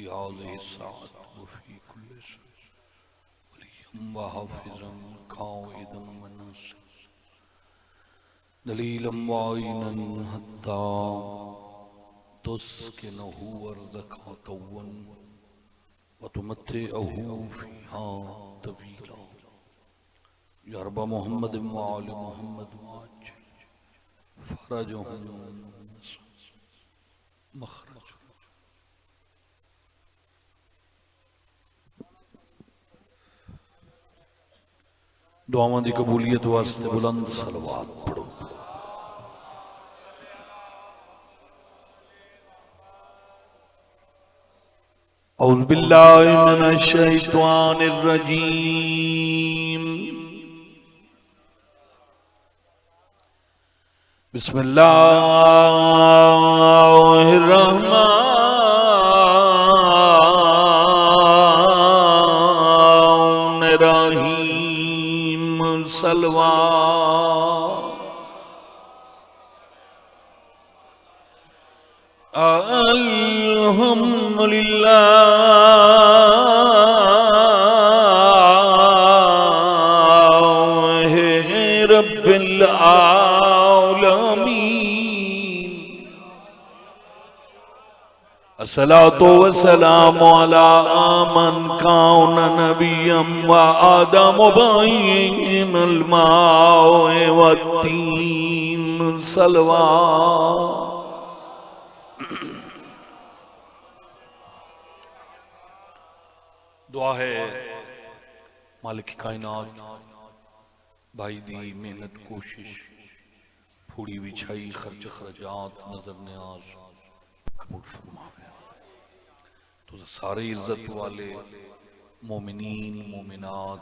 फी हाज़िहि साअत व फी कुल्लि वलिय्यन व हाफ़िज़न क़ाइदन व नासिरन दलीलन व आइनन हत्ता तुस्किनहु अर्ज़का तव्वन व तुमत्तिअहु फ़ीहा तवीला या रब मुहम्मद व आलि मुहम्मद वाज्जिल फ़रजहुम मख़रज। दुआवां दी कबूलियत वास्ते बुलंद सलवात पढ़ो। औज़ु बिल्लाहि मिनश शैतानिर रजीम। बिस्मिल्लाहिर रहमानिर रहीम। सलवा अल्हम्दुलिल्लाहि रब्बिल आलमीन। अस्सलातु वस्सलामु अला मन कान नबिय्यन व आदम बैनल मा'i वत्तीन। सलवा दुआ है मालिक कायनात भाई दी मेहनत कोशिश फूड़ी विछाई खर्च खर्जात नजर न्याज कबूल फरमावे। तो सारे इज्जत वाले मोमिनीन मोमिनात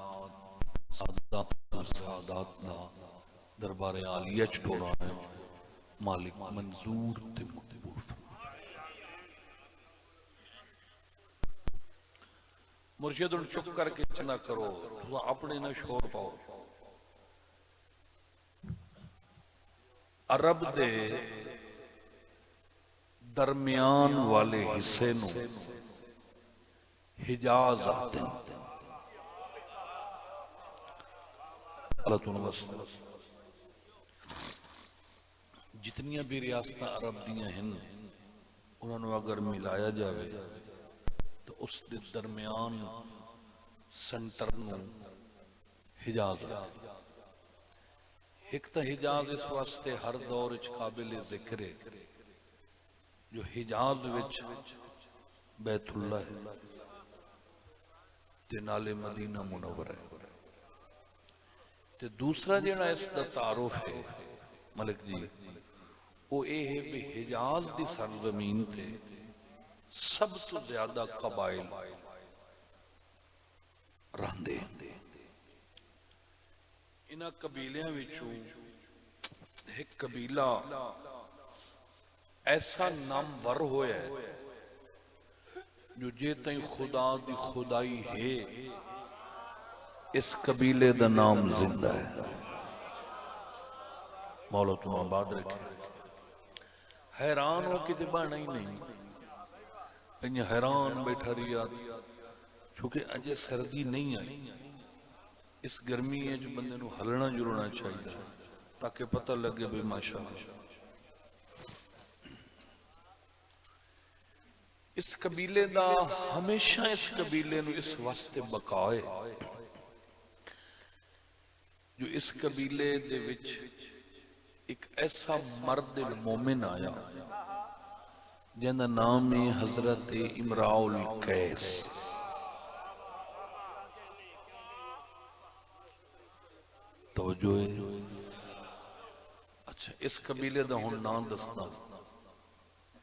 सादात सादात दा दरबार आलिया च टोरा है मालिक मंजूर ते मकबूल फरमावे। मुर्शिद उन चुप करके चंदा करो तो अपने ना शोर पाओ। अरब दे दरमियान वाले हिस्से नू हिजाज आते हैं। जितनियां भी रियासत अरब दियां हैं उन्होंने अगर मिलाया जाए तो उस दे दरमियान सेंटर नू हिजाज आते। एक तो हिजाज इस वास्ते हर दौर च काबिल जिक्र है जो हिजाज विच बैतुल्ला है ते नाले मदीना मुनव्वर है। ते दूसरा जिहड़ा इसका तारुफ है मलिक जी वो ये है भी हिजाज की सरजमीन ते सब तो ज्यादा कबाइल रहंदे। इन्हां कबीलियां विचों एक कबीला ऐसा नामवर होया है जो जे तई खुदा दी खुदाई है इस कबीले दा नाम जिंदा है। मौला तुम आबाद रखे। हैरान हो कि बना ही नहीं हैरान बैठा रिया क्योंकि अजे सर्दी नहीं आई। इस गर्मी बंदे नू हलना जुलना चाहिए ताकि पता लगे भी माशाअल्लाह। इस कबीले दा हमेशा इस कबीले नू इस वास्ते बकाए जो इस कबीले दे विच एक ऐसा मर्द मोमिन आया जिंदा नाम है हजरत इमराउल कैस। तवज्जो है। अच्छा इस कबीले दा हुण नाम दसदा।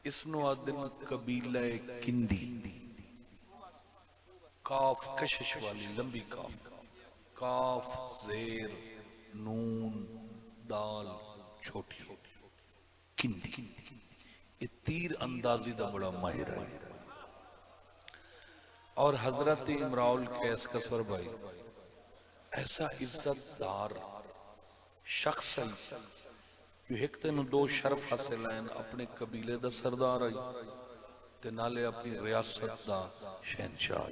इसनू आदन कबीला किंदी। काफ कशिश वाली लंबी काफ काफ जेर नून दाल छोटी किंदी। ये तीर अंदाजी दा बड़ा माहिर है। और हजरत इमराउल कैस कसवर भाई ऐसा इज्जतदार शख्स है जो एक तेन दो शर्फ हासिल हैं अपने कबीले दा सरदार आई ते नाले अपनी रियासत दा शहनशाह।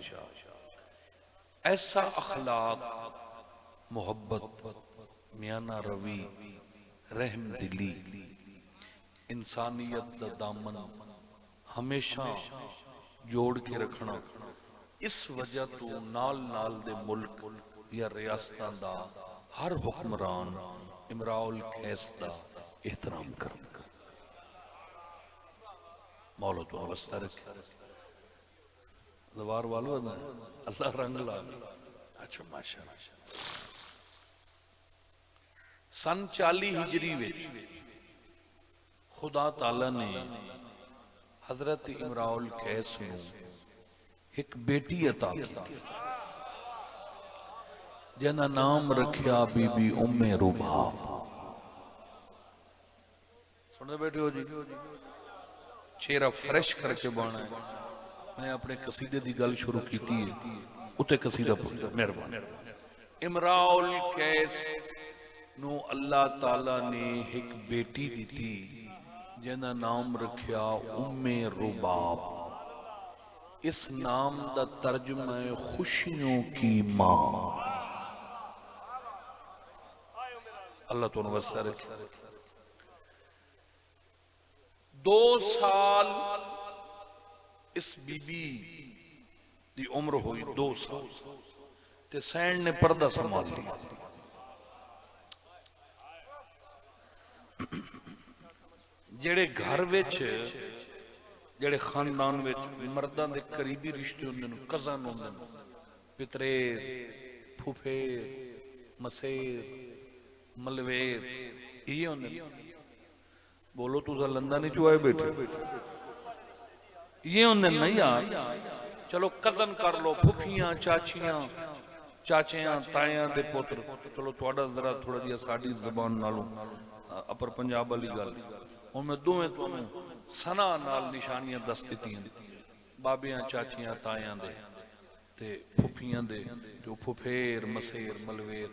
ऐसा अखलाक, मोहब्बत, मियाना रवी, रहम दिली, इंसानियत दा दामन हमेशा जोड़ के रखना, इस वजह तो नाल नाल दे मुल्क या रियासतां दा हर हुक्मरान इमराउल कैस दा एहतराम करदा। मौला तो अवस्था रखे दवार वालो अल्लाह रंग ला। अच्छा माशाअल्लाह। सन 40 हिजरी विच खुदा ताला ने हजरत इमराउल कैस नूं एक बेटी अता की, जिहदा नाम रखिया बीबी उम्मे रुबाब। सुनते बैठे हो जी, चेहरा फ्रेश करके बाना है। मैं अपने कसीदे की गल शुरू की है, उते कसीदा मेहरबानी। इमराउल कैस नू अल्लाह ताला ने एक बेटी दी थी, जिहदा नाम रखिया उम्मे रुबाब। इस नाम का तर्जुमा है खुशियों की मां। अल्लाह तो वसा रखे। 2 साल इस बीबी की उम्र हुई, 2 साल ते सैन ने पर्दा संभाल लिया। जेड़े घर विच, जेड़े खानदान विच मर्दां दे करीबी रिश्ते होंदे ने, कज़न होंदे ने, पितरे, फूफे, मसेर, मलवेर, ये होंदे ने। बोलो तुसा लंदा नहीं चुआए बैठे, ये होंदे ना यार। चलो कज़न कर लो, फुफियां, चाचियां, चाचियां, तायां दे पुत्र। चलो थोड़ा जरा थोड़ा जिहा साडी ज़बान नालों अपर पंजाब वाली गल। हुण मैं दोवें तुहानूं सना नाल निशानियां दस दित्तियां, बाबियां, चाचियां, तायां दे ते फुफियां दे, ते फुफेर, मसेर, मलवेर।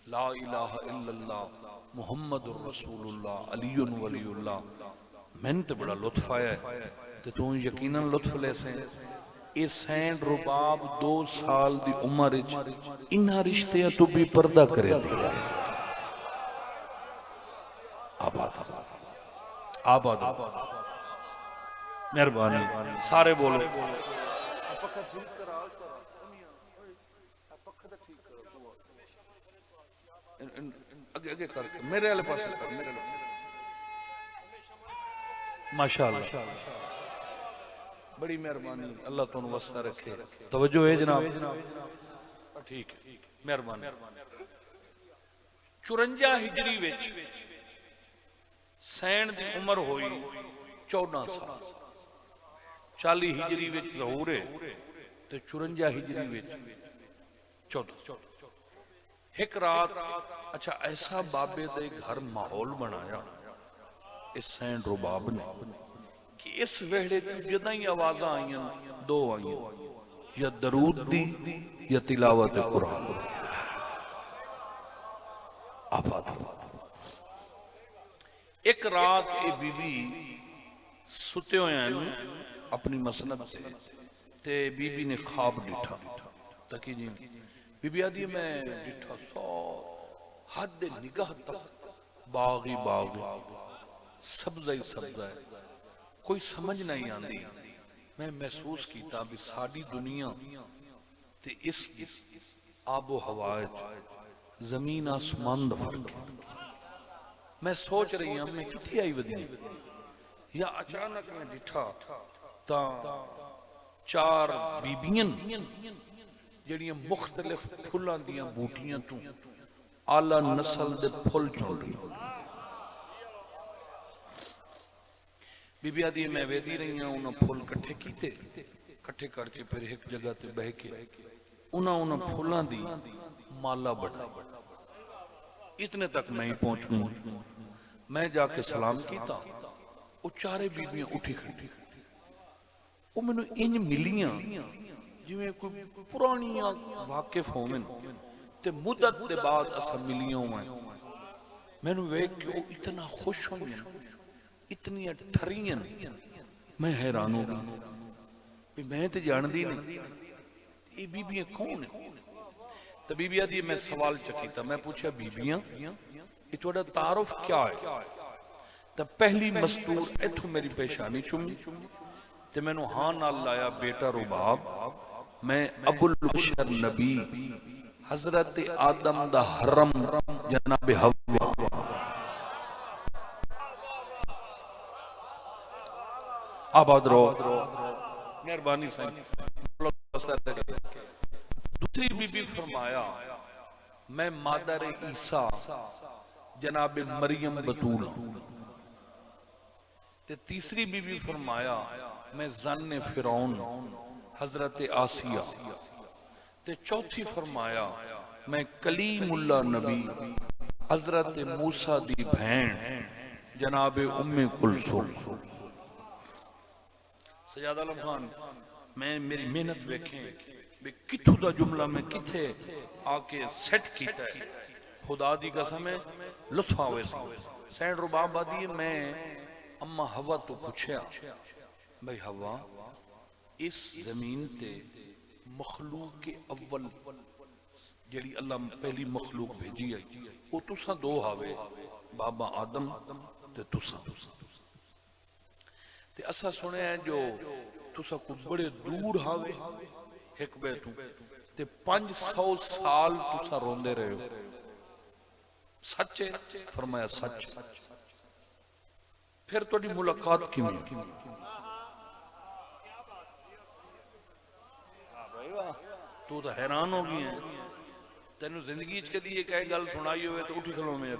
ला इलाहा इल्लल्लाह मुहम्मदुर रसूलुल्लाह अलीयुन वलीउल्लाह। मैनूं ते बड़ा लुत्फ आया है, ते तू यकीनन लुत्फ ले से। ये सैन रुबाब 2 साल की उम्र इन्हां रिश्तियां तो भी पर्दा करे दिया। आबाद आबाद मेहरबानी सारे बोलो। अगे अगे करके मेरे वाले पास कर, मेरे माशाअल्लाह, बड़ी मेहरबानी। अल्लाह तुम वस्ता रखे। तवज्जो है जनाब, ठीक है, मेहरबानी। 54 हिजरी विच सैन की उम्र हुई 14 साल। 40 हिजरी विच ज़हूर है ते 54 हिजरी विच 14। एक रात, अच्छा ऐसा बाबे दे घर माहौल बनाया इस सैन रुबाब ने कि इस वेड़े जदा ही आवाज़ आईयां, 2 आईयां, या दरूद दी या तिलावत कुरान। आबाद एक रात ये बीबी सुते हुए अपनी मसनद ते बीबी ने ख्वाब डिठा। तकी जी बीबी आदि मैं डिठा सौ हद निगाह तक बाग ही बाग, सब्जा ही सब्जा है, कोई समझ नहीं आती। मैं महसूस किया भी साड़ी दुनिया ते इस आबो हवा जमीन आसमान दा फर्क है। मैं सोच रही हूं मैं किथे आई वधी, या अचानक मैं डिठा ता 4 बीबियां जड़ियां मुख्तलिफ फुल्लां दियां बूटियां तू आला नस्ल दे फुल चुन रही। बीबिया दी मैं वेदी रही हूं, उन्हें फुल कट्ठे कीते, कट्ठे करके फिर एक जगह ते बह के उन्हें फुल्लां दी माला बना। इतने तक मैं ही पहुंचूं। मैं जाके सलाम किया, वो 4 बीबियां उठी खड़ी, वो मैनू इंज मिलियां जिवें कोई पुरानियां वाकिफ होवन ते मुद्दत दे बाद असा मिलियां होवां। मैनू वेख के वो इतना खुश होईयां, इतनी ठरियां मैं हैरान हो गया भी मैं तो जानती नहीं ये बीबियां कौन है। तो बीबिया दी मैं सवाल चकीता, मैं पूछा बीबियां ये थोड़ा तारुफ क्या है। तो पहली मस्तूर इथों मेरी पेशानी चुमी ते मैनू हाँ नाल लाया, बेटा रुबाब मैं अबुल बशर नबी हजरत आदम दा हरम जनाब हव्वा। आबाद रहो, मेहरबानी से। दूसरी बीबी फरमाया मैं मादर ईसा जनाब मरियम बतूल। ते तीसरी बीबी फरमाया मैं जन्ने फिरौन हजरत आसिया। ते चौथी फरमाया मैं कलीमुल्ला नबी हजरत मूसा दी भैन जनाब उम्मे कुलसूम। सजाद आलम खान मैं मेरी मेहनत वेखें भी किथों दा जुमला मैं किथे आके सेट कीता है। खुदा दी कसम है लुत्फ आवे सी। सैन रुबाब आदि मैं अम्मा हवा तो पूछया भाई हवा इस जमीन ते मखलूक के अव्वल जेड़ी अल्लाह पहली मखलूक भेजी है वो तुसा दो हावे बाबा आदम ते तुसा। ते असा सुने जो तुसा को बड़े दूर हावे एक बैतू ते 500 साल तुसा रोंदे रहे हो। सच है? फरमाया सच। फिर थोड़ी मुलाकात किवें? तू तो हैरान हो गई है। तेन जिंदगी कदी एक गल सुनाई हो तो उठी खलो में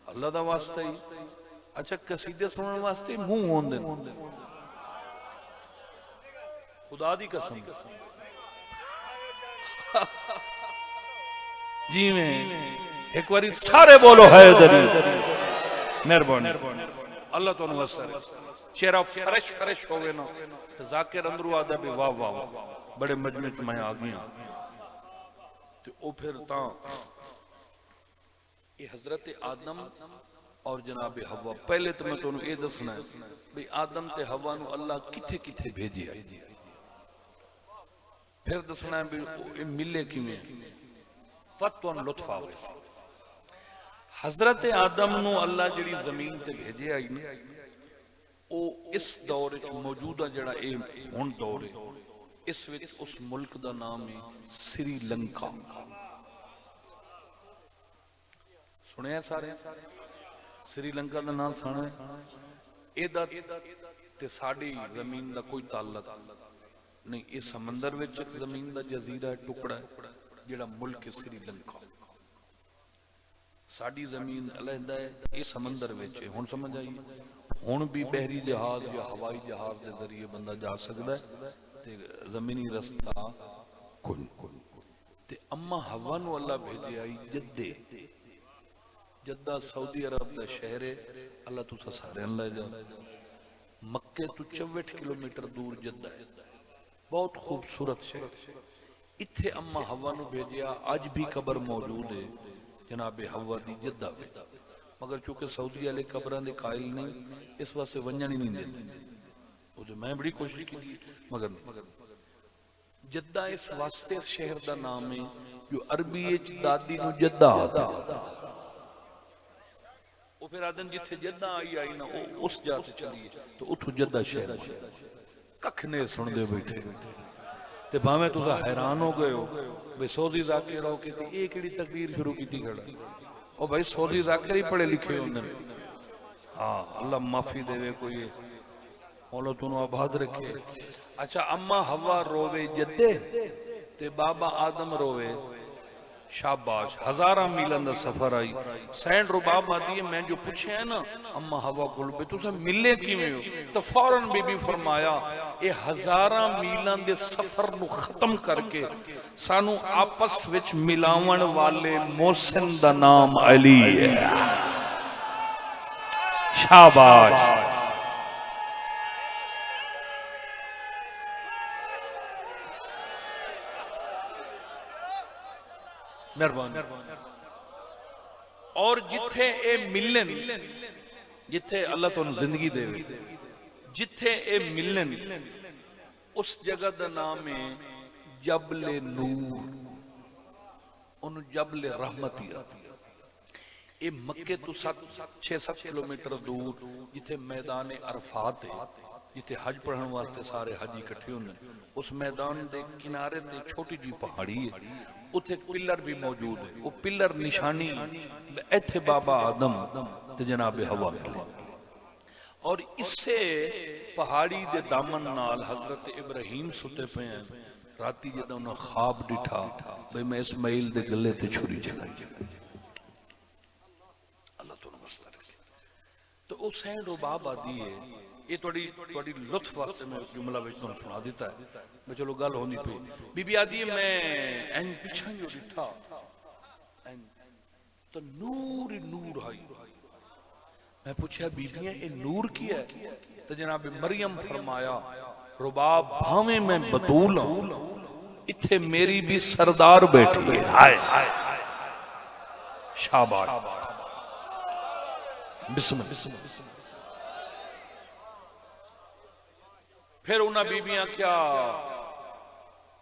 अल्लाह का वास्ता ही। अच्छा कसीदे सुनने वास्ते मुंह होंदे खुदा दी कसम जी में एक बारी सारे बोलो हैदरी। मेहरबानी अल्लाह तो वसर चेहरा फ्रेश फ्रेश हो गए ना तो जाकिर अंदरू आदा भी वाह वाह वाह बड़े मजमे च मैं आ गया। तो वो फिर ता ये हजरत आदम और जनाब हवा। पहले तो मैं तुहानू ये दसना है भी आदम ते हवा नू अल्लाह किथे किथे भेजे, फिर दसना है भी मिले किवें वत तुहानू लुत्फ आवे। हजरत आदम नू अल्लाह जिहड़ी जमीन ते भेजे आई ना वो इस दौर च मौजूदा जिहड़ा ये हुण दौर है इस विच उस मुल्क दा नाम है श्रीलंका। सुनिया सारे? श्रीलंका का नाम सुना? एदा ते साडी जमीन दा कोई ताल्लुक नहीं। इस समंदर विच एक जमीन दा जजीरा है, टुकड़ा है जिहड़ा मुल्क है श्रीलंका। साडी जमीन अलहदा है, इस समंदर विच है। हुण समझ आई? हुण भी बहरी जहाज या हवाई जहाज के जरिए बंदा जा सकदा है ते जमीनी रस्ता कोई। ते अम्मा हवा नू अल्लाह भेजे आई जद्दे। जद्दा सऊदी अरब का शहर है। अल्लाह तुसा सारे ले जा। मक्के तो 64 किलोमीटर दूर जद्दा है, बहुत खूबसूरत शहर। इत्थे अम्मा हवा नू भेजिया। अज भी कबर मौजूद है जनाबे हवा दी जद्दा में, मगर चूंकि सऊदी वाले कबरां दे कायल नहीं इस वास्ते वंजन ही नहीं देते। मैं बड़ी कोशिश की मगर नहीं। जद्दा इस वास्ते शहर का नाम है जो अरबी दादी नू जद्दा आता। वो फिर आदन जिथे जद्दा आई ना उस जात चली तो उठो जद्दा शहर कख ने सुनते बैठे ते भावें तुसा हैरान हो गए हो भाई सऊदी जाकिर हो कि ये केड़ी तकरीर शुरू की खड़ा। ओ भाई सऊदी जाकिर ही पढ़े लिखे होंदे। हाँ अल्लाह माफी देवे कोई मौला तू आबाद रखे। अच्छा अम्मा हवा रोवे जद्दे ते बाबा आदम रोवे शाबाश। 1000 मीलन का सफर आई। सैन रुबाब आदि मैं जो पूछे है ना अम्मा हवा कोल पे तुसा मिले किवें हो तो फौरन बीबी फरमाया ये 1000 मीलन के सफर नू खत्म करके सानू आपस विच मिलावन वाले मोहसिन दा नाम अली है। शाबाश। मेहरबानी। और जिथे ए मिलन जिथे अल्लाह तुहानू जिंदगी देवे जिथे ये मिलन उस जगह का नाम है जबले नूर, उन्होंने जबले रहमत ही आती। ये मक्के तो 6-7 किलोमीटर दूर जिथे मैदान अरफात है, जिथे हज पढ़ने वास्ते सारे हज इकट्ठे होंगे, उस मैदान के किनारे ते छोटी जी पहाड़ी है, उथे पिलर भी मौजूद है। वो पिलर निशानी इथे बाबा आदम ते जनाब हवा मिले। और इससे पहाड़ी दे दामन नाल हजरत इब्राहिम सुते पे हैं। राती जदों उन्हें ख्वाब डिठा भाई मैं इस्माइल दे गले ते छुरी चलाई, अल्लाह तो मस्त रखे। तो वो सैन रुबाब आदि है। ये थोड़ी लुत्फ वास्ते मैं जुमला विच तुहानू सुना दिता है। मैं चलो गल होनी पई। बीबी आदि है मैं एन पिछा जो डिठा तो नूर ही नूर आई। मैं पूछा बीबियां ये नूर की है? तो जनाब मरियम फरमाया रुबाब भावे मैं बतूल हूं, इथे मेरी भी सरदार बैठी है। हाय शाबाश बिस्मिल्लाह। फिर उन्हें बीबियां क्या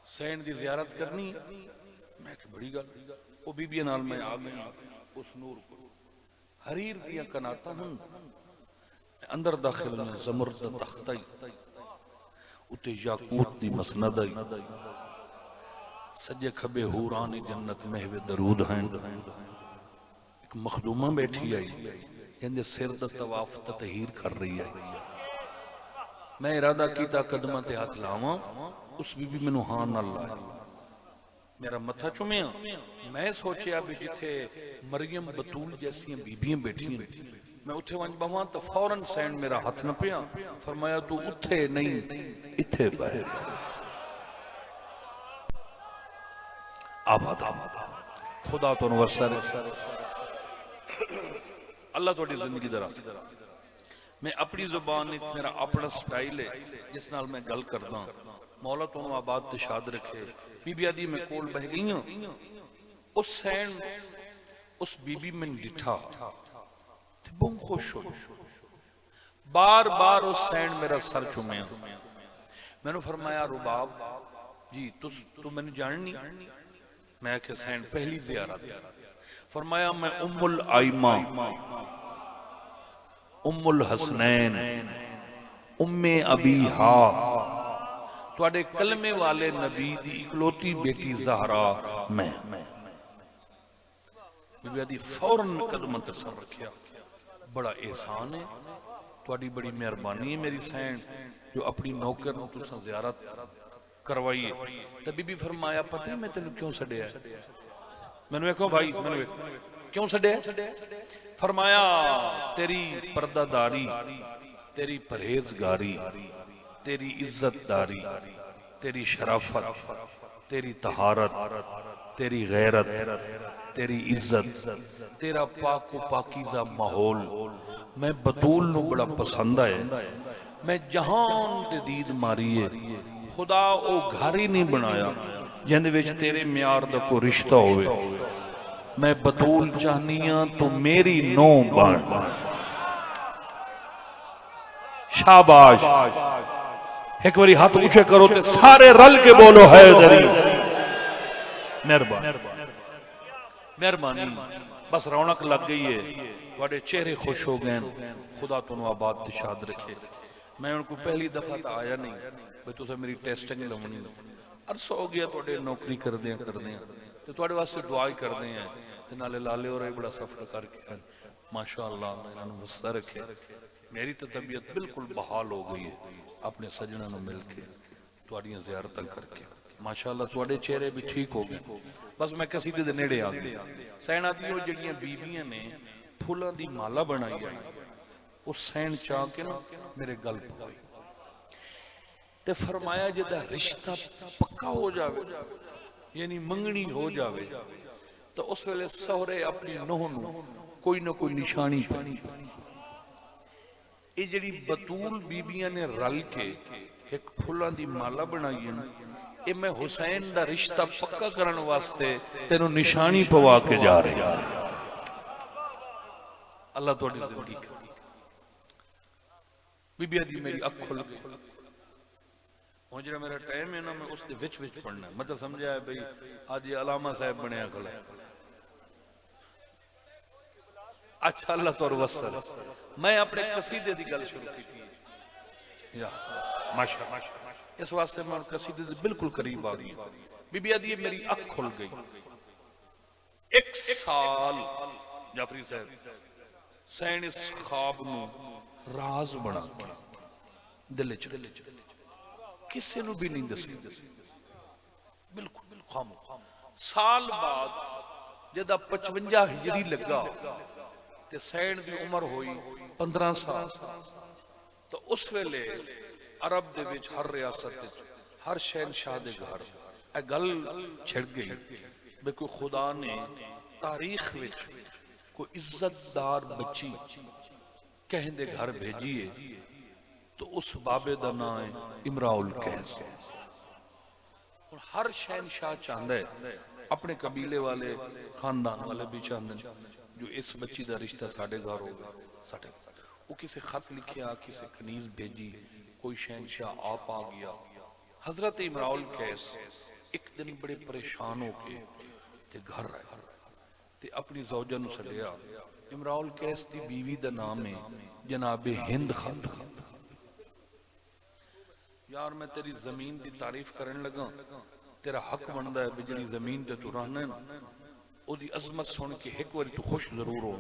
सैन की जियारत करनी है? मैं कि बड़ी गल। वो बीबियां नाल मैं आ गया उस नूर को। हरीर दिया कनाता हूं अंदर दाखिल में ज़मुर्द दा तख्ता ही उते याकूत दी मसनद आई, सज्जे खबे हूरान जन्नत महवे दरूद हैं। एक मखदूमा बैठी आई कहंदे सिर दा तवाफ ततहीर कर रही है। मैं इरादा कीता कदमां ते हाथ लावां, उस बीबी मैनू हां नाल लाया, मेरा मथा चुमिया। मैं सोचिया भी जिथे मरियम बतूल जैसी बीबियां बैठी मैं उथे वंज बवां तो फौरन सैन मेरा हाथ न पिया। फरमाया तू उथे नहीं इथे बह। आबाद खुदा तो वरसर अल्लाह थोड़ी जिंदगी दराज। मैं अपनी जुबान मेरा अपना स्टाइल है जिस नाल मैं गल करदा। मौला तो आबाद ते शाद रखे। बीबी आदि मैं कोल बह गई हूं। उस सैन उस बीबी में डिठा बहुत खुश हो। बार बार उस सैन मेरा सर चुमिया। मैंने फरमाया रुबाब जी तू मैंने जाननी? मैं क्या सैन पहली ज़ियारत। फरमाया मैं उम्मुल आइमा उम्मुल हसनैन उम्मे अबी हा तुहाडे कलमे वाले नबी दी इकलौती बेटी ज़हरा मैं। बीबी फौरन कदम ते सर रखिया। बड़ा एहसान है तुहाडी, बड़ी मेहरबानी है मेरी सैन जो अपनी नौकर नूं तुसां ज़ियारत करवाई है। तो बीबी फरमाया पता है मैं तेनू क्यों छड्डिया? मैनू वेखो भाई मैनू क्यों छड्डिया? फरमाया तेरी पर्दादारी, तेरी परहेजगारी, तेरी इज्जतदारी, तेरी शराफत, तेरी तहारत, तेरी गैरत, तेरी इज्जत, तेरा पाको पाकीज़ा माहौल मैं बतूल नू बड़ा पसंद है। मैं जहान ते दीद मारी है खुदा ओ घर ही नहीं बनाया जिंदे विच तेरे म्यार दा कोई रिश्ता होवे। मैं बतूल चाहनिया तू मेरी नो बन। शाबाश। एक बारी हाथ ऊंचे करो ते सारे रल के बोलो हैदरी। मेहरबानी बस रौनक लग गई है, तुहाडे चेहरे खुश हो गए। खुदा तुहानू आबाद ते शाद रखे। मैं उनको पहली दफा तो आया नहीं भाई तुसें मेरी टेस्टिंग लवनी। अरसा हो गया तुहाडे नौकरी करदे ते तुहाडे वास्ते दुआ ही करदे हैं ते नाले लाले और बड़ा सफर करके माशाअल्लाह इन्हां नू हंसदा रखे। मेरी तो तबीयत बिल्कुल बहाल हो गई है अपने सजना नू मिल के तुहाडियां ज़ियारतां करके। माशाअल्लाह तुहाडे चेहरे भी ठीक हो गए। बस मैं कसीदे दे नेड़े आ गया। सैना दी ओह जिहड़ियां बीबियां ने फुलां दी माला बनाई है उस सैन चाह के ना मेरे गल पवाई ते फरमाया जिहदा रिश्ता पक्का हो जावे यानी मंगनी हो जावे तो उस वेले सहरे अपनी नूह नू कोई ना कोई निशानी पानी। ये जिहड़ी बतूल बीबियां ने रल के एक फुलां दी माला बनाई है ना, ये मैं हुसैन दा रिश्ता पक्का करने वास्ते तेनू निशानी पवा के जा रही। अल्लाह तुहाडी जिंदगी बीबिया दी मेरी अख खुल गई। हुण जिहड़ा मेरा टाइम है ना मैं उस दे विच पढ़ना, मतलब समझा है भाई अज ये अलामा साहब बनया खड़ा। अच्छा अल्लाह तौर वस्तर मैं अपने कसीदे की गल शुरू की या माशा, इस वास्ते मैं कसीदे दे बिल्कुल करीब आ गई। बीबिया दी मेरी अख खुल गई। एक साल जाफरी साहब सैन इस ख्वाब नू राज बना के दिल च किसी नू भी नहीं दसी, बिल्कुल खाम। साल बाद जदा 55 हिजरी लगा ते सैन की उम्र हुई 15 साल, तो उस वेले अरब दे विच हर रियासत हर शहनशाह दे घर ए गल छिड़ गई भी कोई खुदा ने तारीख विच कोई इज्जतदार बच्ची कहीं दे घर भेजिए तो उस बाबे का नाम है इमराउल कैस। हर शहनशाह चाहता है, अपने कबीले वाले खानदान वाले भी चाहते हैं जो इस बच्ची का रिश्ता साढ़े घर होगा। वो किसी खत लिखिया, किसी कनीज भेजी, कोई शहनशाह आप आ गया। हजरत इमराउल कैस एक दिन बड़े परेशान होके ते घर आए ते अपनी जौजा नूं सद्दिया। इमराउल कैस की बीवी का नाम है जनाबे हिंद खातून। यार मैं तेरी जमीन की तारीफ करन लगा, तेरा हक बनता है भी जी जमीन ते तू रहना ना ओदी अजमत सुन के एक बार तू खुश जरूर हो।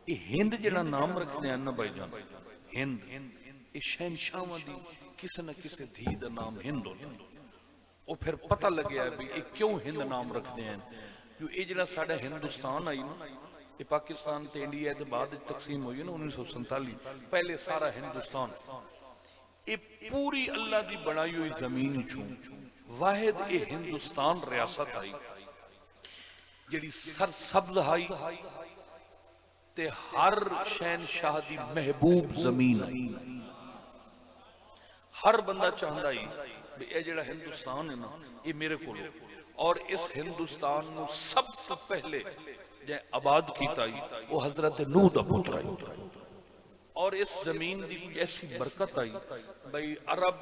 ये हिंद जिहड़ा नाम रखने हैं ना भाईजान, हिंद ये शहनशाह दी किसी न किसी धी का नाम हिंद हो। वो फिर पता लगे भी ये क्यों हिंद नाम रखते हैं। जो ये जिहड़ा साडा हिंदुस्तान आई ना, ये पाकिस्तान ते इंडिया के बाद तकसीम हुई ना 1947, पहले सारा हिंदुस्तान ये पूरी अल्लाह की बनाई हुई जमीन चू वाहिद ये हिंदुस्तान रियासत आई जिहड़ी सरसब्ज आई ते हर शहनशाह दी महबूब जमीन आई। हर बंदा चाहता ही भी ये जिहड़ा हिंदुस्तान है ना ये मेरे को, और इस हिंदुस्तान नू सबसे पहले जे आबाद कीता वो हजरत नूह दा पुत्र आई। और इस जमीन की ऐसी बरकत आई भाई अरब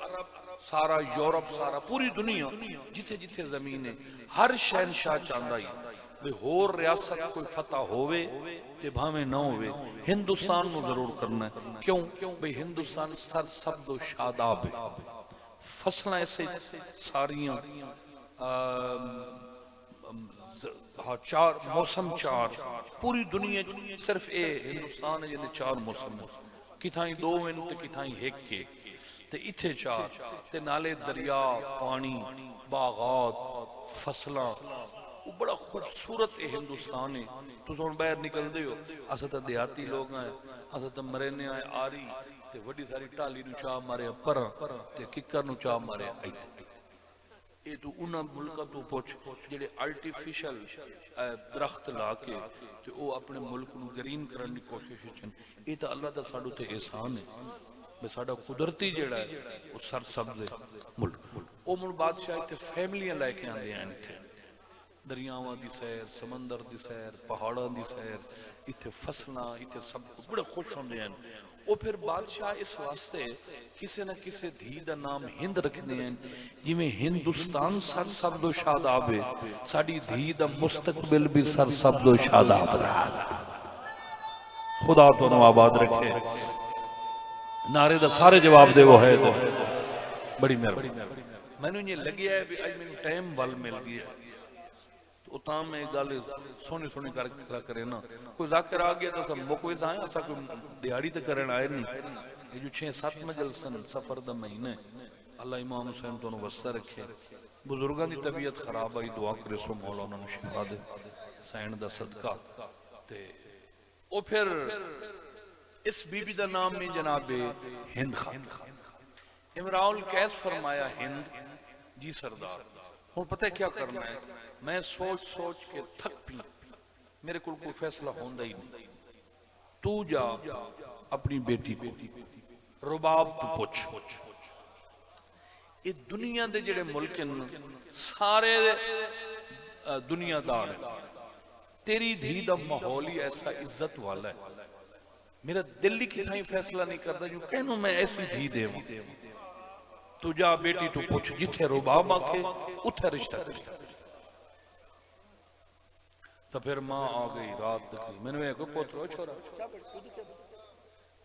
सारा यूरोप सारा पूरी दुनिया जिथे जिथे जमीन है हर शहनशाह चाहता ही भी होर रियासत कोई फतह होवे ते भावे ना होवे हिंदुस्तान नू जरूर करना है। क्यों भाई हिंदुस्तान सर सब दो शादाब है, फसलें ऐसे सारियां चार मौसम चार पूरी दुनिया सिर्फ ये हिंदुस्तान है जिन्हें चार मौसम किथाई दो ते किथाई एक के ते इथे चार ते नाले दरिया पानी बागात फसलां वो बड़ा खूबसूरत ये हिंदुस्तान है। तुम हुण बाहर निकलते हो अस तो देहाती लोग हैं, अस तो मरेने आए आरी ते वड्डी सारी ढाली नूं चाह मारे पर ते किकर नूं चाह मारे ये तू उन्हां मुल्कां तो पुछ जिहड़े आर्टिफिशियल दरख्त ला के ते वो अपने मुल्क नूं ग्रीन करने की कोशिश करन। ये तो अल्लाह का साडे ते एहसान है भी साडा कुदरती जिहड़ा है वो सरसब्ज मुल्क। वो मुल्क बादशाह इत्थे फैमिलियां लैके आंदे हैं, इत्थे दरियावां दी सैर, समंदर दी सैर, पहाड़ां दी सैर, इत्थे फसलां, इत्थे सब बड़े खुश होंदे हैं। वो फिर बादशाह इस वास्ते किसी न किसी धी का नाम हिंद रखते हैं जिमें हिंदुस्तान सरसब्दो शादाब है, साडी धी का मुस्तकबिल भी सरसब्दो शादाब रहा। खुदा तो आबाद रखे। नारे दा सारे जवाब दे वो है तो बड़ी मेहरबानी। मैनू ये लगे है भी आज मैनू टाइम वल मिल गया तो तां मैं गल सोहनी सोहनी कर करे ना। कोई जाकिर आ गया तो सब मुक वैसा आए असा कोई दिहाड़ी तो करन आए नहीं। ये जो 6-7 मजलसन सफर दा महीना अल्लाह इमाम हुसैन तो वस्ता रखे। बुजुर्गों की तबीयत खराब आई, दुआ करे सो मौला उन्होंने शिफा दे सैन दा सदका। ते ओ फिर इस बीबी का नाम है जनाबे हिंद खान। इमराउल कैस फरमाया हिंद जी सरदार हुण पता है क्या करना है। मैं सोच सोच के थक पी, मेरे को कोई फैसला होंदा ही नहीं। तू जा अपनी बेटी को रुबाब तू पुछ। ये दुनिया दे जेड़े मुल्क सारे दुनियादार तेरी धी दा माहौल ही ऐसा इज्जत वाला है मेरा दिल ही कितना ही फैसला नहीं करता जो कहनू मैं ऐसी धी देव तू जा बेटी तू पूछ जिथे रुबाब आके उथे रिश्ता कर। तो फिर मां आ गई रात दिखी मैंने कोई पोतरो छोरा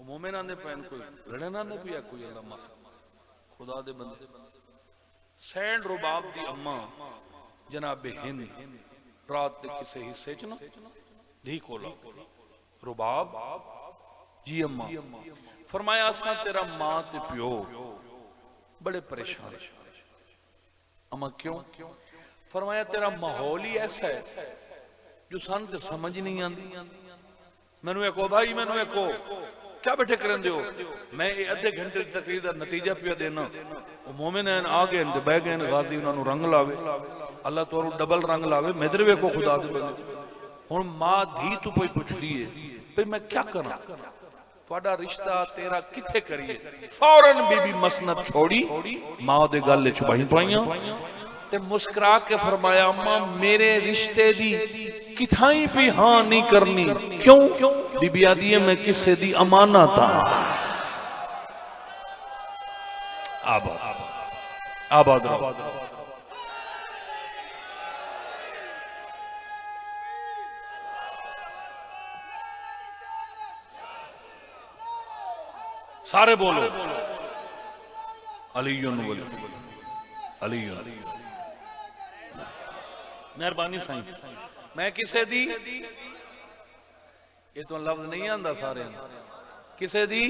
मोमिन आंदे पैन कोई लड़न आंदे पिया कोई अल्लाह माफ खुदा दे बंदे सैंड रुबाब दी अम्मा जनाब हिंद रात के किसे हिस्से च ना धी कोला रुबाब जी अम्मा फरमाया असा तेरा मां ते प्यो बड़े परेशान। अम्मा क्यों? फरमाया तेरा माहौल ही ऐसा है जो सन ते समझ नहीं आती। मैनू एको भाई मैनू एको क्या बैठे करन दियो मैं अद्धे घंटे तकरीर दा नतीजा पिया देना वो मोमिन आ गए बह गए गाजी उन्होंने रंग लावे अल्लाह तो डबल रंग लावे मेदर वेखो खुदा दे बंदे हुण मां धी तू कोई पुछदी है भाई मैं क्या करा तुहाडा रिश्ता तेरा किथे करिए। फौरन बीबी मसनत छोड़ी मां दे गल च बाही पाईयां ते मुस्कुरा के फरमाया अम्मा मेरे रिश्ते दी किथाई भी हां नहीं करनी। क्यों? बीबी आदी है मैं किसे दी अमानत हां। आबाद आबाद रहो। सारे बोलो अलीयुन वली अलीयुन मेहरबानी साईं मैं किसे दी ये तो लफ्ज नहीं आंदा सारे किसे दी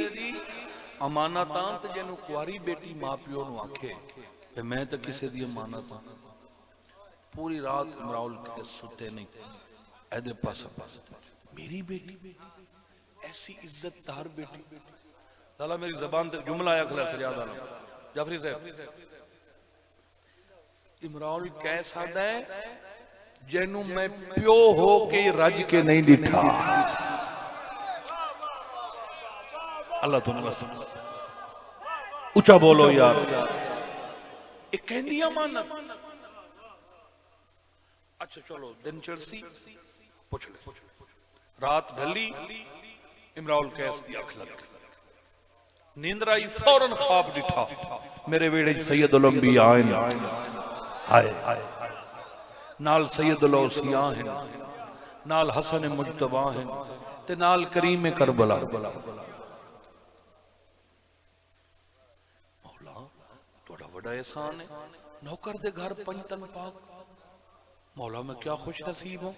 अमानतां ते जिन्हों कुआरी बेटी मां प्यो नूं आखे मैं तो किसे दी अमानत हां। पूरी रात इमराउल के सुते नहीं ऐदे पास मेरी बेटी ऐसी इज्जतदार बेटी लाला मेरी जबान ते जुमला आया खला सजाद आलम जाफरी साहब इमरान कह सकता है जेनू मैं प्यो हो के रज के नहीं डिठा। अल्लाह तो ऊंचा बोलो यार एक कहंदी अमानत। अच्छा चलो दिन चढ़सी पूछ ले रात ढली इमरान कैस दी अख लग नींदर आई फौरन ख्वाब डिठा मेरे वेड़े सैयदुल अंबिया आए नाल सैयदुल औसिया हैं नाल हसन मुजतबा हैं ते नाल करीम करबला। मौला थोड़ा बड़ा एहसान है नौकर दे घर पंजतन पाक। मौला मैं क्या खुश नसीब हूं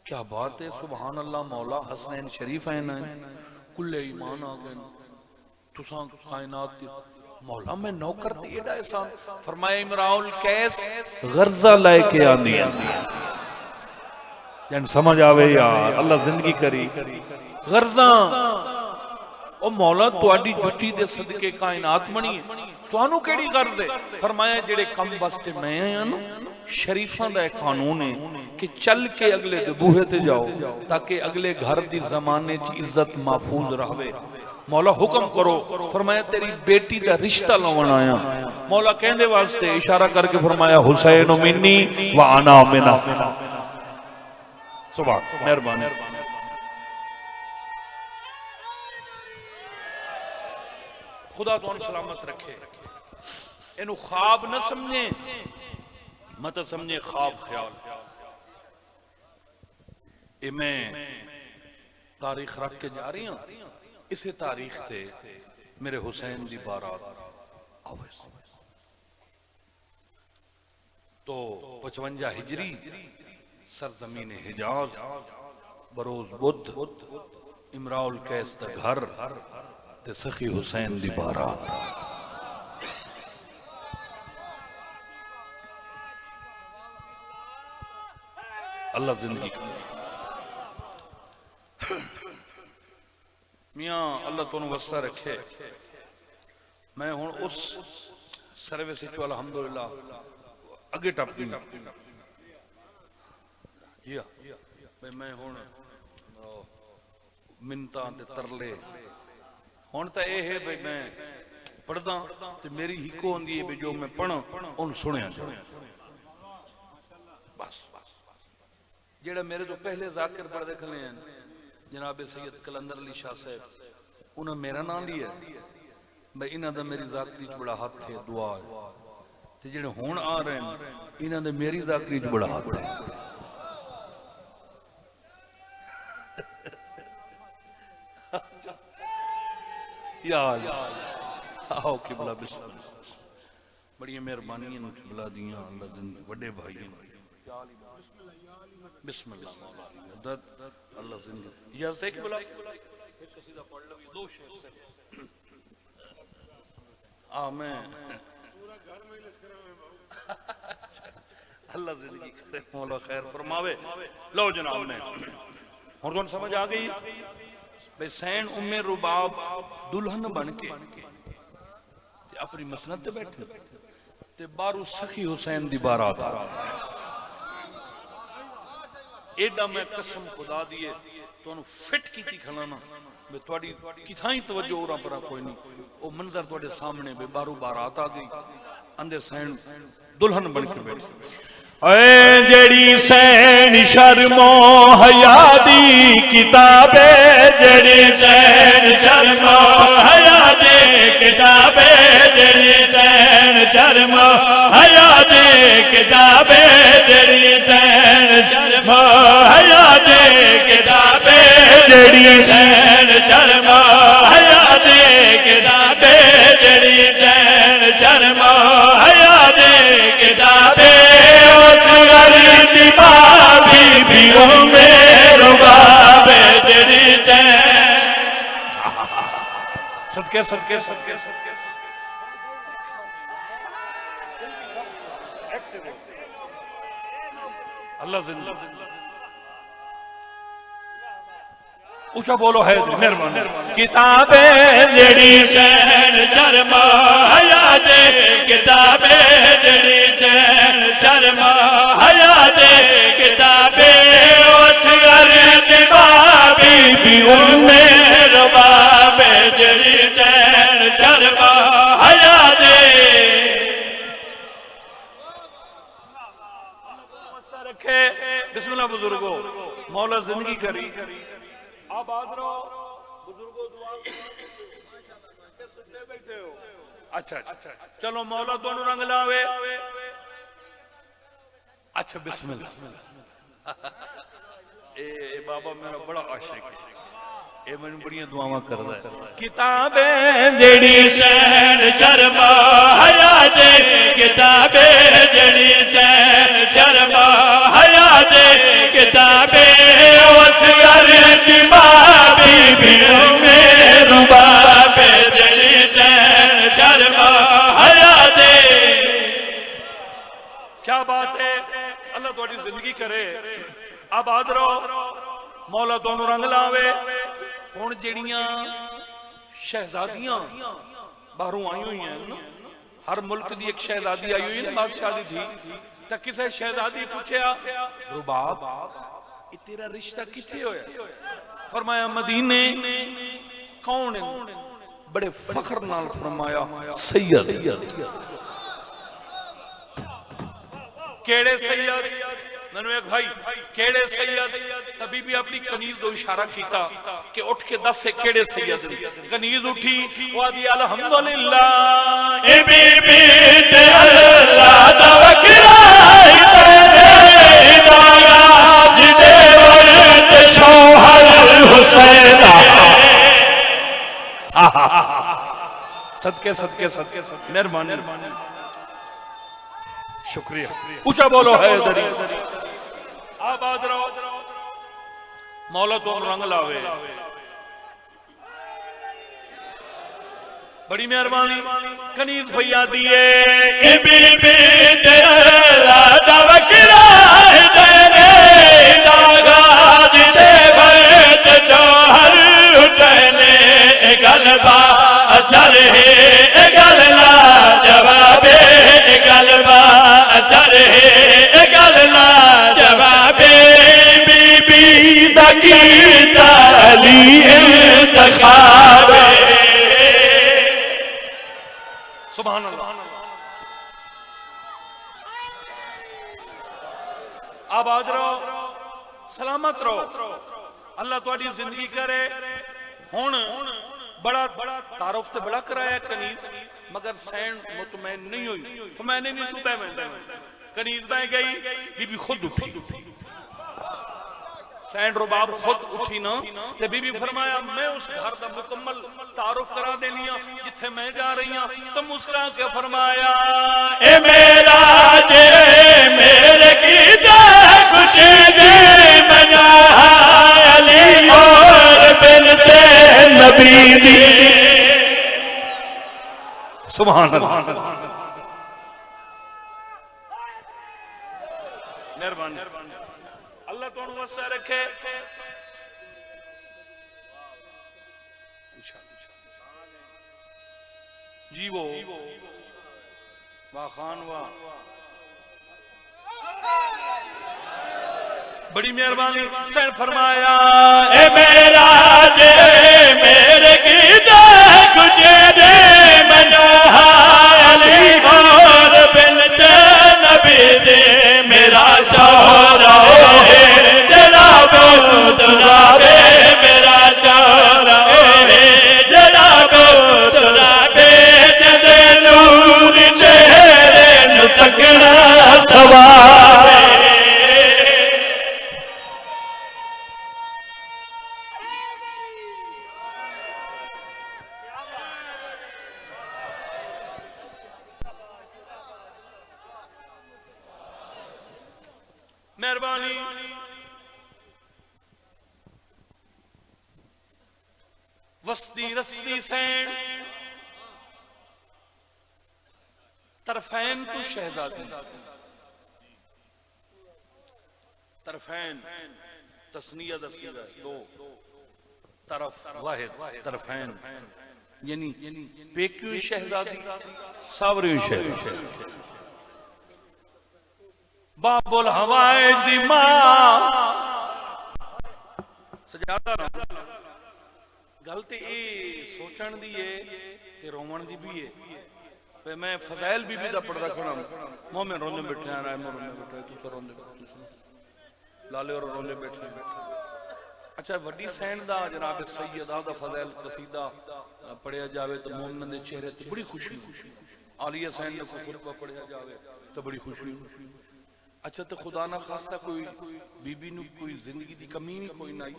क्या बात है सुभान अल्लाह। मौला हसनैन शरीफैन कुल्ले ईमान आ गए तुसा कायनात मौला मैं नौकर ते एड़ा एहसान। फरमाया इमराउल कैस गर्जा लेके आंदी जन समझ आवे यार अल्लाह जिंदगी करी गर्जा ओ मौला तुहाडी जुटी दे सदके कायनात बनी तुहानू केड़ी गर्ज है। फरमाया जेड़े कम वास्ते मैं आया ना शरीफां दा कानून है कि चल के अगले दे बूहे ते जाओ ताकि अगले घर दी जमाने च इज्जत महफूज रहे। मौला हुक्म करो। फरमाया तेरी बेटी का रिश्ता लवन आया। मौला कहंदे वास्ते इशारा करके फरमाया हुसैन मिन्नी व अना मिना। सुभान मेहरबानी खुदा तो सलामत रखे। इनू ख्वाब न समझे मत समझे ख्वाब ख्याल। ये मैं तारीख रख के जा रही हूं इसे तारीख से मेरे हुसैन की बारात आवे तो 55 हिजरी सरजमीन हिजाज बरोज बुध इमराउल कैस दा घर ते सखी हुसैन दी बारात। अल्लाह जिंदगी मियाँ अल्लाह तुहानू वस्सा रखे। मैं हुण उस सर्विस अल्हम्दुलिल्लाह अगे टप दी जी भाई मैं हुण मिन्नतां ते तरले हुण तां यह है भाई मैं पढ़दा ते मेरी हिको होंदी है भी जो मैं पढ़ा उन सुनिया बस जेड़ा मेरे तो पहले जाकिर पढ़दे खले हैं जनाब सैयद कलंदर अली शाह साहब उन्हें मेरा नाम लिया भाई इन्हों का मेरी जाकरी च बड़ा हाथ है दुआ है ते जिहड़े हुण आ रहे हैं इन्हों का मेरी जाकरी च बड़ा हाथ है यार आओ किबला बिस्मिल्लाह बड़ी मेहरबानी किबला दियां अल्लाह जिंदगी वड्डे भाई बिस्मिल्लाह अल्लाह जिंदगी यार से किबला एक कसीदा पढ़ लो दो शेर से आमीन पूरा घर मजलिस करावे अल्लाह जिंदगी करे मौला खैर फरमावे लो जनाब ने हुण तुहानू समझ आ गई भाई सैन उम्मे रुबाब दुल्हन बन के अपनी मसनद ते बैठे ते बारू सखी हुसैन दी बारात आ एडा मैं कसम खुदा दिए तुहानू फिट कीती खलाना वे तुहाडी किथाई तवज्जो ओरा पर कोई नहीं ओ मंजर तुहाडे सामने वे बारू बारात आ गई अंदर सैन दुल्हन बन के बैठी जड़ी सैन शर्मो हया दी किताबे जड़ी सैन शर्मो हया दी किताबे जड़ी सैन शर्मो हया दी किताबे जड़ी सैन शर्मो हया दी किताबे जड़ी सैन शर्मो हया दी किताबे जड़ी सैन शर्मो हया दी किताबे सदके सदके सदके सदके अल्लाह जिंदा ऊंचा बोलो है मेहरबानी किताबे जड़ी सैन शर्मा हया दे किताबे जड़ी सैन शर्मा हया दे किताबे असगर दिमागी भी उम्मे रबाबे जड़ी सैन शर्मा हया दे रखे बिस्मिल्लाह बुजुर्गो मौला जिंदगी करी आबाद रहो बुजुर्गों दुआ सुनते बैठे हो अच्छा अच्छा चलो मौला दोनों रंग लावे अच्छा बिस्मिल्लाह ए बाबा मेरा बड़ा आशिक है ए मैंने बड़ियां दुआवां करदा है किताबे जड़ी सैन शर्मा हया दे किताबे जड़ी सैन शर्मा हया दे किताबे असगर दिमागी भी मेरू बाबे जड़ी सैन शर्मा हया दे क्या बात है अल्लाह तुम्हारी जिंदगी करे आबाद रहो मौला दोनों रंग लावे हुण जिहड़ियां शहजादियां बाहरों आई हुई हैं हर मुल्क दी एक शहजादी आई हुई है बादशाह दी थी तो किसी शहजादी पूछया रुबाब ये तेरा रिश्ता किथे होया फरमाया मदीने कौन है बड़े फख्र नाल फरमाया सैयद केड़े सैयद मैंने एक भाई केड़े सैयद तभी भी अपनी कनीज दो इशारा किया कि उठ के दस से केड़े सैयद कनीज उठी वो आदि अल्हम्दुलिल्लाह ए बीबी ते अल्लाह दा वकरा तेरे दायाज देवर ते शौहर हुसैन सदके सदके सदके मेहरबानी शुक्रिया ऊंचा बोलो है दरी आबाद रहो मौला तो रंग लावे बड़ी मेहरबानी कनीज भैया दिए बीबी ते अल्लाह दा वकरा तेरे दायाज देवर ते शौहर हुसैन गलबा असर है गलला जवाबे गलबा असर है गलला जवाबे बीबी दकी ताली इंतखाब सुभान अल्लाह आबाद रहो सलामत रहो अल्लाह तुहाडी जिंदगी करे। हुण बड़ा तारुफ ते बड़ा कराया कनीज, मगर सैन मुतमैन नहीं हुई। मैंने नहीं तू बह मैं कनीज बह गई, बीबी खुद उठी, सैन रुबाब खुद उठी ना, ते बीबी फरमाया मैं उस घर का मुकम्मल तारुफ करा देनी जिथे मैं जा रही हूं। तो मुस्कुरा के फरमाया ए मेरा जे मेरे की खुशी दे मना अली और बिनते नबी दी। सुभान अल्लाह। मेहरबानी अल्लाह तुहानू वसा रखे। जीवो वाह खान वाह, बड़ी मेहरबानी। सैन फरमाया ए मेरा जे मेरे की खुशी दे मना अली और बिनते नबी दे। मेरा शौरा है जनाब तुराबे, मेरा शौरा है जनाब तुराबे। जदे नूर चेहरे नु तकना सवार। मेहरबानी वस्ती रस्ती सैन तरफैन तू शहजादी। तरफैन तस्निया दसीदा दो, तरफ वाहिद तरफैन यानी पेक्यू शहजादी सावरी शहजादी। बाबुल हवाइज दी मां सजादा ना गल ते ए सोचण दी है ते रोवण दी भी है। मैं फज़ैल बीबी दा पढ़दा खड़ा मोमिन रोंदे बैठे आ रहा रोंदे बैठे तू रोंदे लाले और रोंदे बैठे। अच्छा वड्डी सैन दा जनाब सैयदा दा फज़ैल कसीदा पढ़िया जावे तो मोमिन दे चेहरे ते बड़ी खुशी। आलिया सैन ने खुतबा पढ़िया जावे तो बड़ी खुशी। अच्छा तो खुदा ना खास्ता कोई बीबी नु कोई जिंदगी दी कमी नहीं कोई नाई,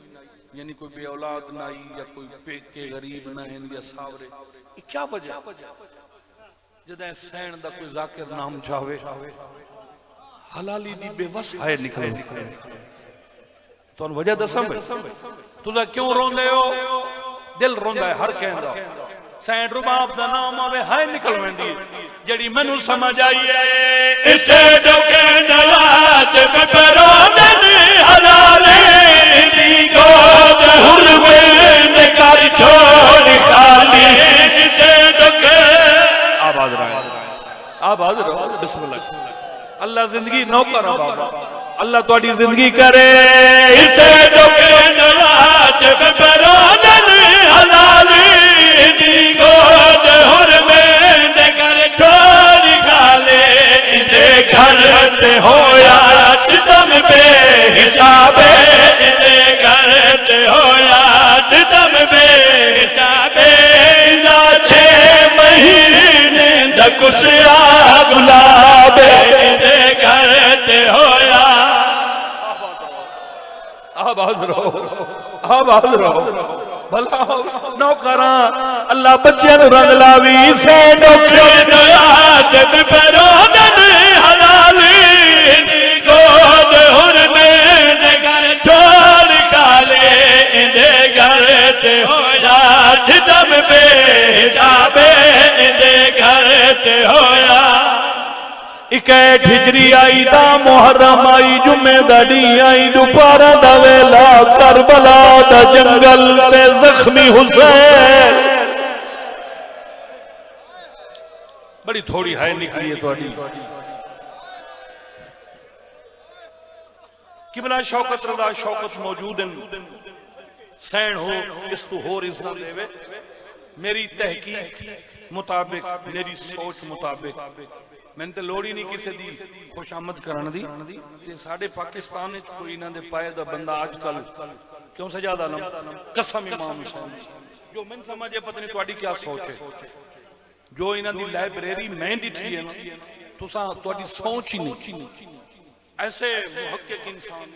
यानी कोई बे औलाद नाई या कोई पेके गरीब ना है या सावरे, क्या वजह? जदे सैन दा कोई जाकिर नाम चाहे हलाली दी बेवस है निकले। तो वजह दसम तुझा क्यों रोंदे हो? दिल रोंदा है हर कहंदा। सैन रुबाब दा नाम आवे है निकल वेंदी जड़ी मैनू समझ आई है। इसे डोके नवाज कपरोदन हलाले दी गोद हुरवेन कर छोड़ खाली। इसे डोके आबाद रहो, आबाद रहो। बिस्मिल्लाह। अल्लाह जिंदगी नौकर बाबा, अल्लाह तुहाडी जिंदगी करे। इसे डोके नवाज कपरोदन हलाले दी गोद हुरवेन कर छोड़ खाली। इन्दे घर ते होया सितम बे हिसाबे। इन्दे घर ते होया सितम बे हिसाबे। इंदा 6 महीने दा कुशिया गुलाबे। इन्दे घर ते होया। आबाद रहो, आबाद रहो। भला नौकरा अल्लाह बच्चियां नु रंग लावी। से डोके नवाज कपरोदन हलाली दी गोद हुरवेन कर छोड़ खाले। इंदे घर ते होया सितम बे हिसाबे। इंदे घर ते होया। इकैठ हिजरी आई दा मुहर्रम आई जुम्मे दी आई दोपहरा दा वेला करबला दा जंगल ते जख्मी हुसैन। बड़ी थोड़ी है निकली है थोड़ी। किबला शौकत रदा शौकत मौजूद है। सैन हो इस तू होर इज्जत देवे। मेरी तहकीक मुताबिक मेरी सोच मुताबिक मैंने तो लोड़ ही नहीं किसी दी खुशामद करन दी। ते साडे पाकिस्तान विच कोई इन्हां दे पाए दा बंदा अजकल क्यों सजाद आलम कसम इमाम हुसैन जो मैं समझे पता नहीं तुम्हारी क्या सोच है जो इन्हां दी लाइब्रेरी मैं दिखी है ना तुसा तुम्हारी सोच ही नहीं ऐसे मुहक्किक इंसान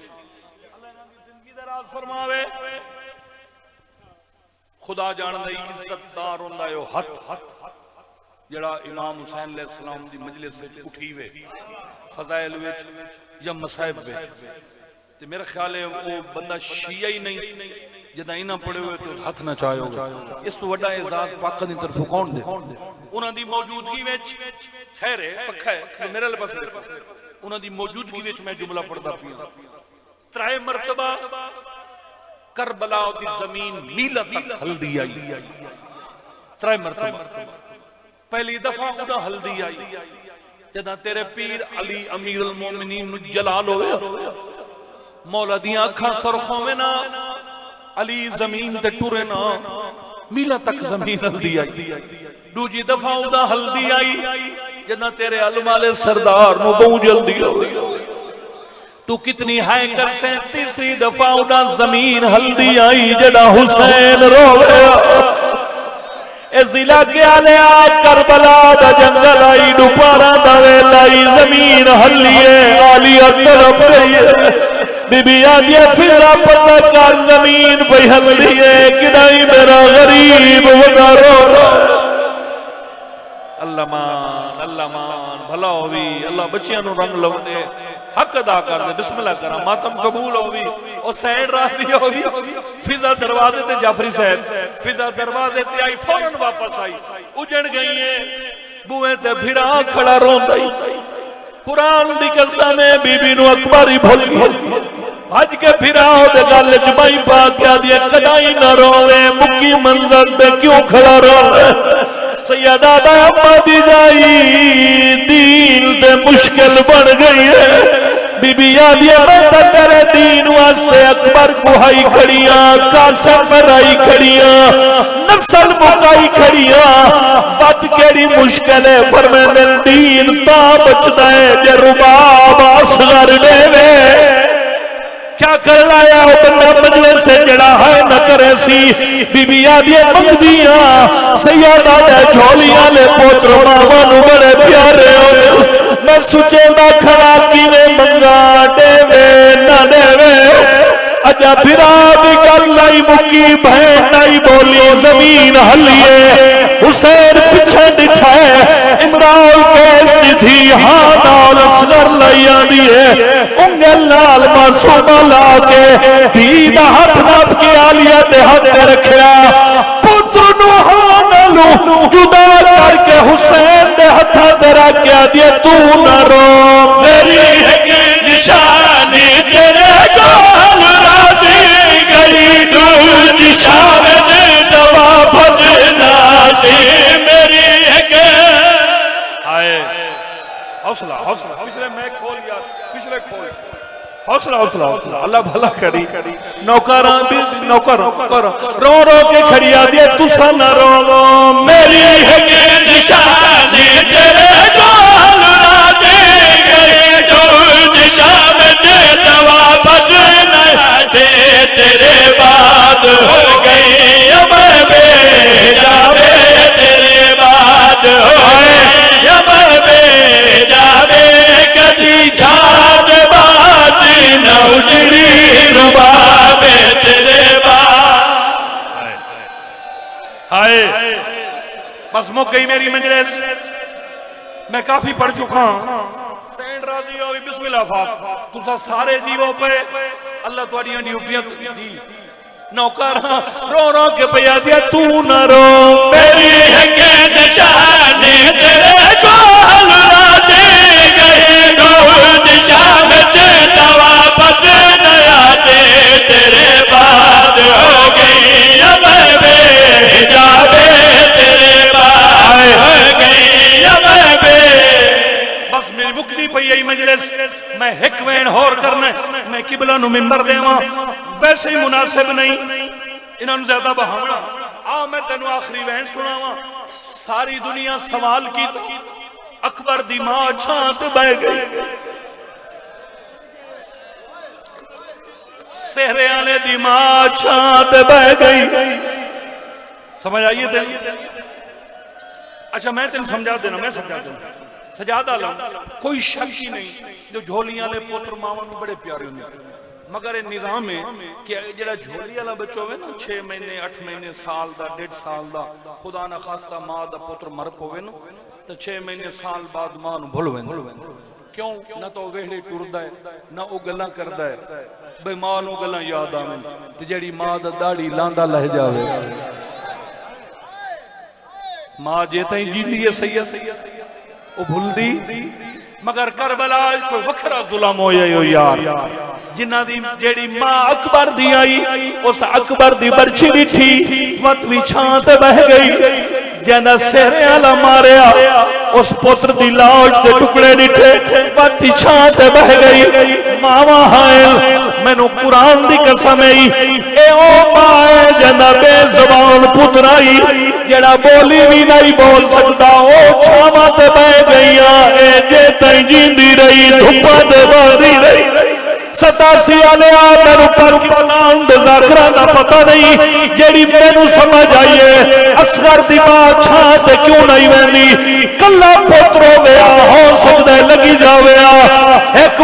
अल्लाह इन्हां दी जिंदगी दराज फरमावे खुदा जानदा इज्जतदार हुंदा है हथ जड़ा इमाम हुसैन अलैहि सलाम दी मजलिस विच उठी वे फज़ाइल विच या मसाइब विच ते मेरा ख्याल है वो बंदा शिया ही नहीं जदा इना पड़े हुए तो हाथ ना चाहे होगा इस तो वड्डा एजाज पाक दी तरफ कौन दे उन्हां दी मौजूदगी विच खैर है पक्का है मेरे लिए बस उन्हां दी मौजूदगी विच मैं जुमला पढ़दा पिया 3 मरतबा करबला दी जमीन मीला तक हल्दी आई 3 मरतबा पहली दफा उदा हल्दी आई जदा तेरे पीर अली अमीर अल मोमिनीन नु जलाल होवे मौला दियां अखां सरखों में ना अली जमीन ते टुरे ना मीला तक जमीन हल्दी आई दूजी दफा उदा हल्दी आई जदा तेरे अलमाले सरदार नु बहु जल्दी होवे तू कितनी है कर से तीसरी दफा उदा जमीन हल्दी आई जदा हुसैन रोवे ए जिला के आले करबला दा जंगल आई दुपारा दा वेला आई जमीन हल्लिए आलिया तरफ गई बीबी आदिया फिरा पता कर जमीन पे हल्लिए किदाई मेरा गरीब वना रो अल्लाह मान भला होवी अल्लाह बच्चियां नु रंग लवंदे हक अदा कर दे बिस्मिल्लाह करा मातम कबूल होवी और सैन राजी होवी फिजा दरवाजे ते जाफरी साहब फिजा दरवाजे ते आई फौरन वापस आई उजड़ गई है बुए ते भिरा खड़ा रोंदा ही कुरान दी कसम है बीबी नु अकबर ही भूल भज के भिरा दे गल च बाई पा के दी कदाई ना रोवे मुक्की मंजर ते क्यों खड़ा रोवे सैयदा दा अम्मा दी जाई दीन ते मुश्किल बन गई है बीबी आदिया मैं तो तेरे दीन वास्ते अकबर कुहाई खड़ियां कासम मराई खड़ियां नस्ल मुकाई खड़ियां बात केड़ी मुश्किल है फरमाने दीन ता बचदा है जे रुबाब असगर देवे क्या कर लाया वो बंदा मजलिस से जड़ा है न करे सी बीबी आदिया मंगदिया सैयदा दे झोलियां ले पोत्र मावा नु बड़े प्यारे हो मैं सुचे दा खड़ा कीने मंगा देवे ना देवे अजा फिरा दी गल लाई मुकी बहन नहीं बोली जमीन हलिए हुसैन पीछे दिखा है इमरान कैस थी हां नाल असगर लाई आंदी है उंगल नाल मासूमा ला के धी दा हाथ नाप के आलिया दे हाथ रखया पुत्र नु हां नालू जुदा करके हुसैन दे हाथा दे रखया दी तू ना रो मेरी है निशानी तेरे गोल राजी गई दूजी शाम दे दवा फसना सी मेरी है आए हौसला हौसला पिछले मैं खोल यार पिछले खोल हौसला हौसला हौसला अल्लाह भला करी नौकरा भी नौकर रो रो के खड़िया दिए तुसा न रो मेरी है निशानी तेरे गोल राजी गई दूजी शाम दे दवा फसना सी तेरे बाद हो गई अब बेजावे तेरे बाद हो गई अब बेजावे कदी छात बासी न उजड़ी रुबाबे तेरे बाद हाय बस मुक गई मेरी मजलिस मैं काफी पढ़ चुका हूं सैन राजी हो गई बिस्मिल्लाह फाक तुसा सारे जीवो पे अल्लाह तुम्हारी ड्यूटियां दी नौकर रो रो के पिया दिया तू न रो मेरी है के निशानी तेरे गोल राजी गई दूज शाम दे दवा पत नया दे तेरे बाद हो गई अब बेजावे तेरे बाद हो गई अब बस मेरी मुक्ति पई आई मजलिस मैं हिक वेण होर करना मैं किबला नु मिंबर देवा वैसे ही मुनासिब नहीं इन्होंने ज्यादा बहाना आ मैं तेन आखिरी वहन सुनावा सारी दुनिया सवाल की अकबर दी मां छांत बह गई सेहरे वाले दी मां छां ते बह गई। समझ आइए तेन? अच्छा मैं तेन समझा देना, मैं समझा देना सजादा ला, कोई शक ही नहीं जो झोलियां वाले पुत्र मावां नूं बड़े प्यारे होंदे, मगर ये निजाम है कि जेड़ा झोली वाला बच्चा होवे ना 6 महीने 8 महीने साल दा 1.5 साल दा, खुदा ना खास्ता मां दा पुत्र मर पवे ना तो 6 महीने साल बाद मां नूं भुल वेंदा। क्यों? ना तो वेहड़े टुरदा है ना वो गल्लां करदा है, बई मां नूं गल्लां याद आवें ते जेड़ी मां दा दाढ़ी लांदा लह जावे। मां जे ताईं जींदी है सही वो भुलदी, मगर करबला कोई वखरा जुल्म होया यो यार, जिन्हां दी जेड़ी मां अकबर दी आई उस अकबर दी बरछी डिठी वत भी छां ते बह गई, जैंदा सेहरे वाला मारिया उस पुत्र दी लाश दे टुकड़े डिठे वत ही छां ते बह गई। मावा हायल मैनू कुरान दी कसम है ए ओ मां है जैंदा बेजुबान पुत्र आई जेड़ा बोली भी नहीं बोल सकता, ओ छावां ते बह गईया ए जे ताईं जींदी रही धुप्पा ते बादी रही। 87 वाले मेनू पाकिस्तान दे ज़ाकरा दा पता नहीं, जेड़ी मैनू समझ आई है असगर दी मां छां ते क्यों नहीं वहंदी, कल्ला पुत्र होवे हो सकदा लगी जावे एक